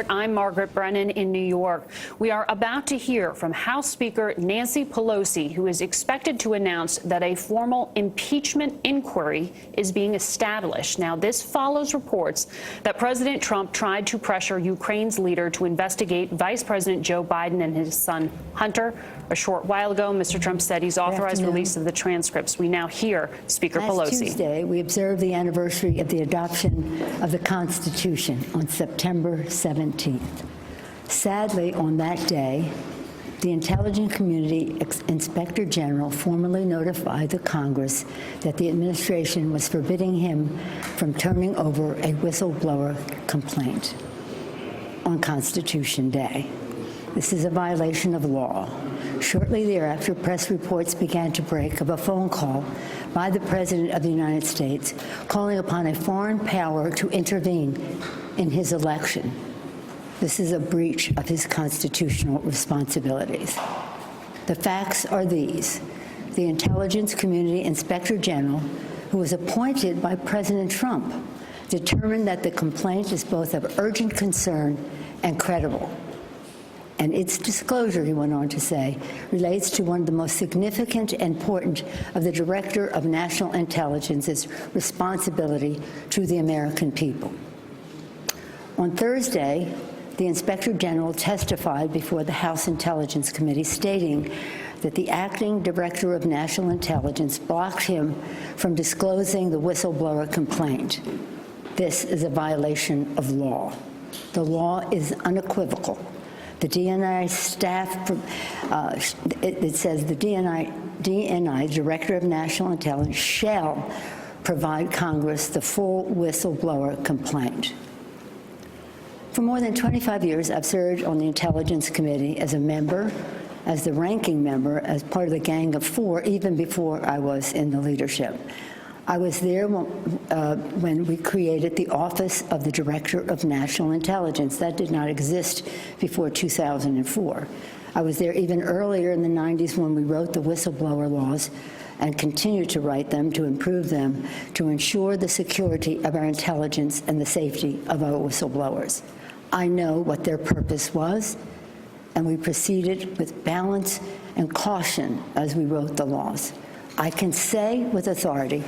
I'm Margaret Brennan in New York. We are about to hear from House Speaker Nancy Pelosi, who is expected to announce that a formal impeachment inquiry is being established. Now, this follows reports that President Trump tried to pressure Ukraine's leader to investigate Vice President Joe Biden and his son Hunter. A short while ago, Mr. Trump said he's authorized release of the transcripts. We now hear Speaker Pelosi. Last Tuesday, we observed the anniversary of the adoption of the Constitution on September 17th. Sadly, on that day, the Intelligence Community Inspector General formally notified the Congress that the administration was forbidding him from turning over a whistleblower complaint on Constitution Day. This is a violation of law. Shortly thereafter, press reports began to break of a phone call by the President of the United States calling upon a foreign power to intervene in his election. This is a breach of his constitutional responsibilities. The facts are these. The Intelligence Community Inspector General, who was appointed by President Trump, determined that the complaint is both of urgent concern and credible. And its disclosure, he went on to say, relates to one of the most significant and important of the Director of National Intelligence's responsibility to the American people. On Thursday, the Inspector General testified before the House Intelligence Committee, stating that the acting Director of National Intelligence blocked him from disclosing the whistleblower complaint. This is a violation of law. The law is unequivocal. The DNI staff, it says the DNI, Director of National Intelligence, shall provide Congress the full whistleblower complaint. For more than 25 years, I've served on the Intelligence Committee as a member, as the ranking member, as part of the Gang of Four, even before I was in the leadership. I was there when we created the Office of the Director of National Intelligence. That did not exist before 2004. I was there even earlier in the 90s when we wrote the whistleblower laws and continue to write them to improve them to ensure the security of our intelligence and the safety of our whistleblowers. I know what their purpose was, and we proceeded with balance and caution as we wrote the laws. I can say with authority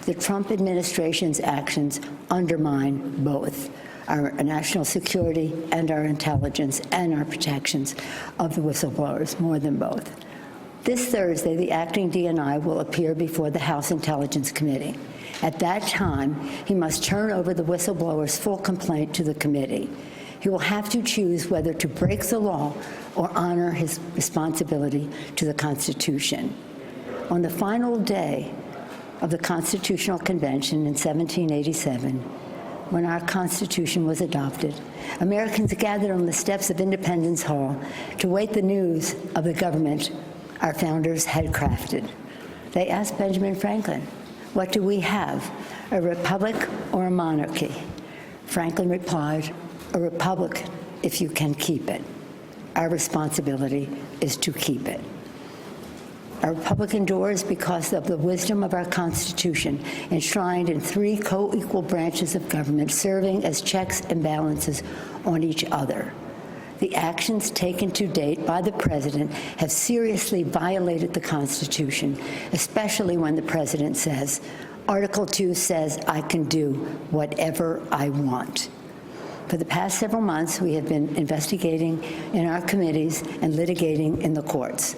the Trump administration's actions undermine both our national security and our intelligence and our protections of the whistleblowers, more than both. This Thursday, the acting DNI will appear before the House Intelligence Committee. At that time, he must turn over the whistleblower's full complaint to the committee. He will have to choose whether to break the law or honor his responsibility to the Constitution. On the final day of the Constitutional Convention in 1787, when our Constitution was adopted, Americans gathered on the steps of Independence Hall to wait the news of the government our founders had crafted. They asked Benjamin Franklin, "What do we have, a republic or a monarchy?" Franklin replied, "A republic if you can keep it. Our responsibility is to keep it." Our republic endures because of the wisdom of our Constitution, enshrined in three co-equal branches of government, serving as checks and balances on each other. The actions taken to date by the President have seriously violated the Constitution, especially when the President says, Article 2 says I can do whatever I want. For the past several months, we have been investigating in our committees and litigating in the courts,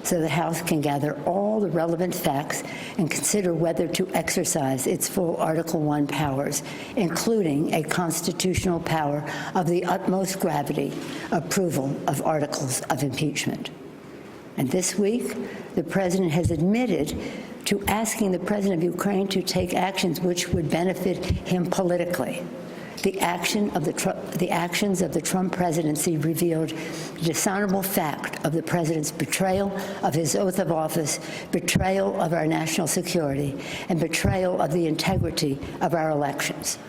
so the House can gather all the relevant facts and consider whether to exercise its full Article 1 powers, including a constitutional power of the utmost gravity, approval of articles of impeachment. And this week, the President has admitted to asking the President of Ukraine to take actions which would benefit him politically. The actions of the Trump presidency revealed the dishonorable fact of the President's betrayal of his oath of office, betrayal of our national security, and betrayal of the integrity of our elections.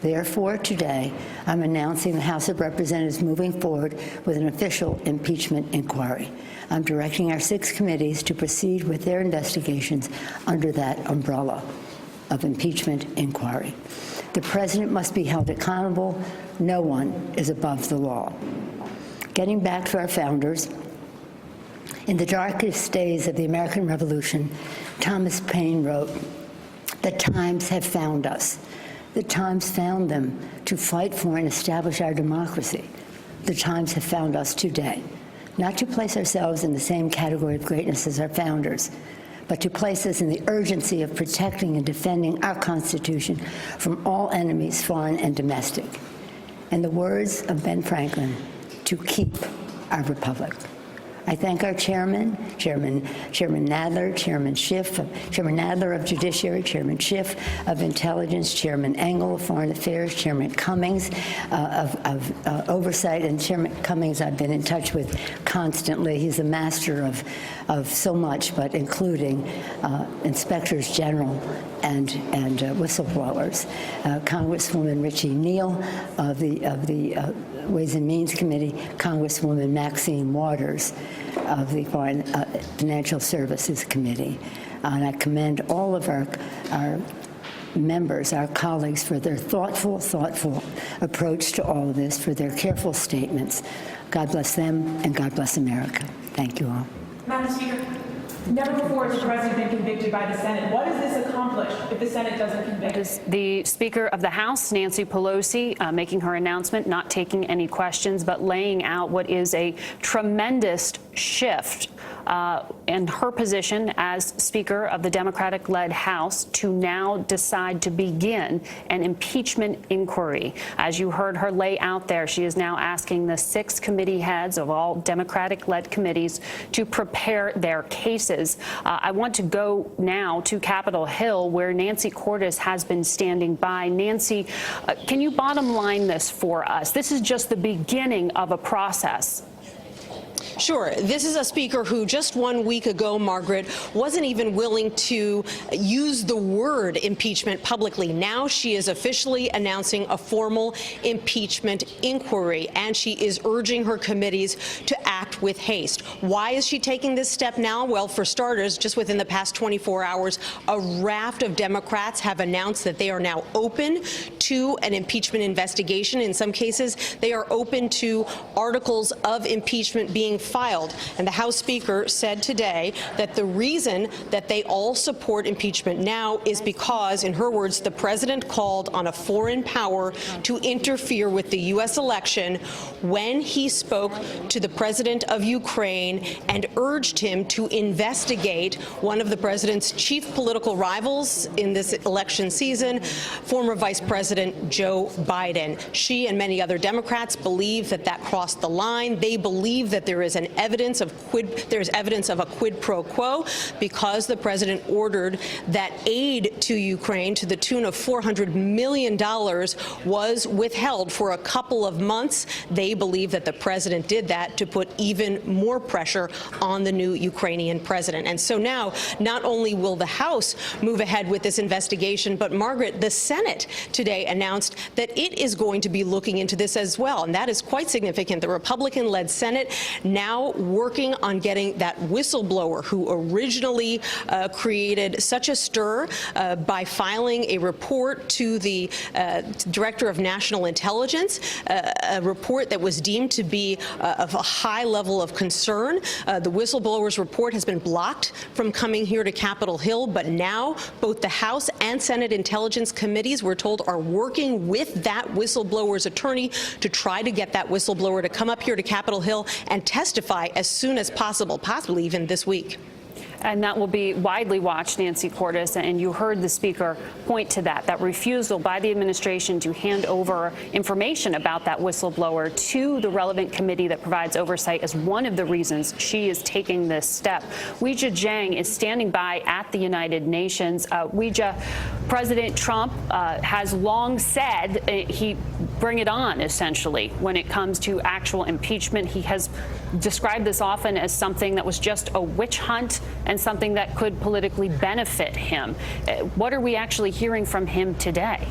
Therefore, today, I'm announcing the House of Representatives moving forward with an official impeachment inquiry. I'm directing our 6 committees to proceed with their investigations under that umbrella of impeachment inquiry. The president must be held accountable. No one is above the law. Getting back to our founders, in the darkest days of the American Revolution, Thomas Paine wrote, "The times have found us. The times found them to fight for and establish our democracy. The times have found us today, not to place ourselves in the same category of greatness as our founders, but to place us in the urgency of protecting and defending our Constitution from all enemies, foreign and domestic." In the words of Ben Franklin, to keep our republic. I thank our chairman, Chairman Nadler, Chairman Schiff, Chairman Nadler of Judiciary, Chairman Schiff of Intelligence, Chairman Engel of Foreign Affairs, Chairman Cummings of Oversight, and Chairman Cummings I've been in touch with constantly. He's a master of so much, but including inspectors general and whistleblowers. Congresswoman Richie Neal of the Ways and Means Committee, Congresswoman Maxine Waters of the Foreign Financial Services Committee. And I commend all of our members, our colleagues, for their thoughtful approach to all of this, for their careful statements. God bless them, and God bless America. Thank you all. Madam Speaker, never before has the president been convicted by the Senate. What does this accomplish if the Senate doesn't convict? It is the Speaker of the House, Nancy Pelosi, making her announcement, not taking any questions, but laying out what is a tremendous shift in her position as Speaker of the Democratic-led House to now decide to begin an impeachment inquiry. As you heard her lay out there, she is now asking the 6 committee heads of all Democratic-led committees to prepare their cases. I want to go now to Capitol Hill, where Nancy Cordes has been standing by. Nancy, can you bottom line this for us? This is just the beginning of a process. Sure. This is a speaker who just 1 week ago, Margaret, wasn't even willing to use the word impeachment publicly. Now she is officially announcing a formal impeachment inquiry, and she is urging her committees to act with haste. Why is she taking this step now? Well, for starters, just within the past 24 hours, a raft of Democrats have announced that they are now open to an impeachment investigation. In some cases, they are open to articles of impeachment being filed. And the House Speaker said today that the reason that they all support impeachment now is because, in her words, the president called on a foreign power to interfere with the U.S. election when he spoke to the president of Ukraine and urged him to investigate one of the president's chief political rivals in this election season, former Vice President Joe Biden. She and many other Democrats believe that that crossed the line. They believe that there is evidence of a quid pro quo because the president ordered that aid to Ukraine to the tune of $400 million was withheld for a couple of months. They believe that the president did that to put even more pressure on the new Ukrainian president. And so now, not only will the House move ahead with this investigation, but Margaret, the Senate today announced that it is going to be looking into this as well. And that is quite significant. The Republican-led Senate now working on getting that whistleblower who originally created such a stir by filing a report to the Director of National Intelligence, a report that was deemed to be of a high level of concern. The whistleblower's report has been blocked from coming here to Capitol Hill, but now both the House and Senate Intelligence Committees, we're told, are working with that whistleblower's attorney to try to get that whistleblower to come up here to Capitol Hill and testify as soon as possible, possibly even this week. And that will be widely watched, Nancy Cordes, and you heard the Speaker point to that refusal by the administration to hand over information about that whistleblower to the relevant committee that provides oversight as one of the reasons she is taking this step. Weijia Jiang is standing by at the United Nations. Weijia, President Trump has long said he bring it on, essentially, when it comes to actual impeachment. He has described this often as something that was just a witch hunt and something that could politically benefit him. What are we actually hearing from him today?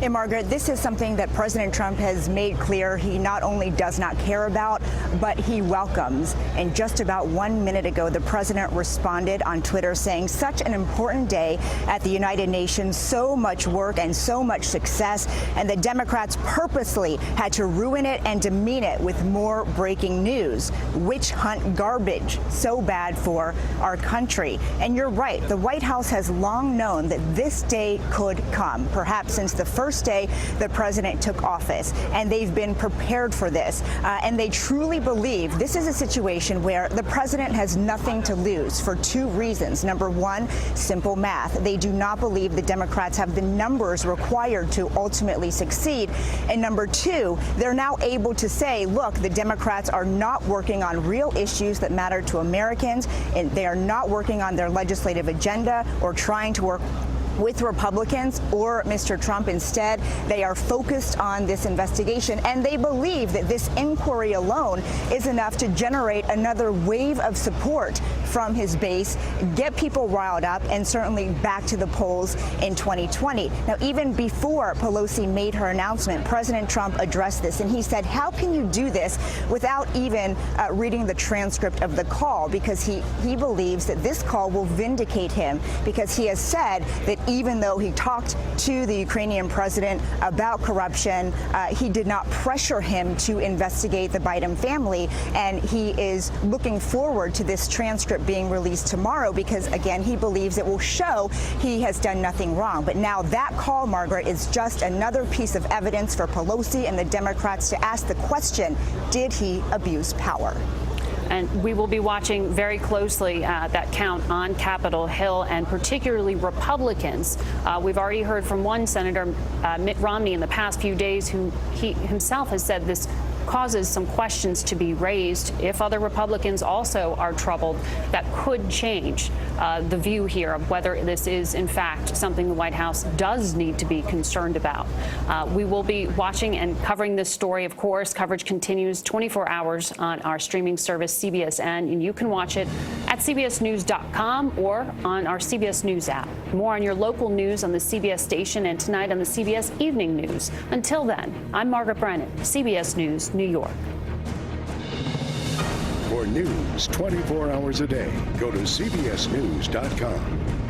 And Margaret, this is something that President Trump has made clear he not only does not care about, but he welcomes. And just about 1 minute ago, the president responded on Twitter saying, such an important day at the United Nations, so much work and so much success, and the Democrats purposely had to ruin it and demean it with more breaking news. Witch hunt garbage, so bad for our country. And you're right, the White House has long known that this day could come, perhaps since the first day the president took office, and they've been prepared for this. And they truly believe this is a situation where the president has nothing to lose for two reasons. Number one, simple math. They do not believe the Democrats have the numbers required to ultimately succeed. And number two, they're now able to say, look, the Democrats are not working on real issues that matter to Americans, and they are not working on their legislative agenda or trying to work with Republicans or Mr. Trump. Instead, they are focused on this investigation, and they believe that this inquiry alone is enough to generate another wave of support from his base, get people riled up, and certainly back to the polls in 2020. Now, even before Pelosi made her announcement, President Trump addressed this, and he said, how can you do this without even reading the transcript of the call? Because he believes that this call will vindicate him, because he has said that even though he talked to the Ukrainian president about corruption, he did not pressure him to investigate the Biden family. And he is looking forward to this transcript being released tomorrow because, again, he believes it will show he has done nothing wrong. But now that call, Margaret, is just another piece of evidence for Pelosi and the Democrats to ask the question, did he abuse power? And we will be watching very closely that count on Capitol Hill, and particularly Republicans. We've already heard from one Senator, Mitt Romney, in the past few days, who he himself has said this causes some questions to be raised. If other Republicans also are troubled, that could change the view here of whether this is, in fact, something the White House does need to be concerned about. We will be watching and covering this story, of course. Coverage continues 24 hours on our streaming service, CBSN, and you can watch it at cbsnews.com or on our CBS News app. More on your local news on the CBS station and tonight on the CBS Evening News. Until then, I'm Margaret Brennan, CBS News, New York. For news 24 hours a day, go to cbsnews.com.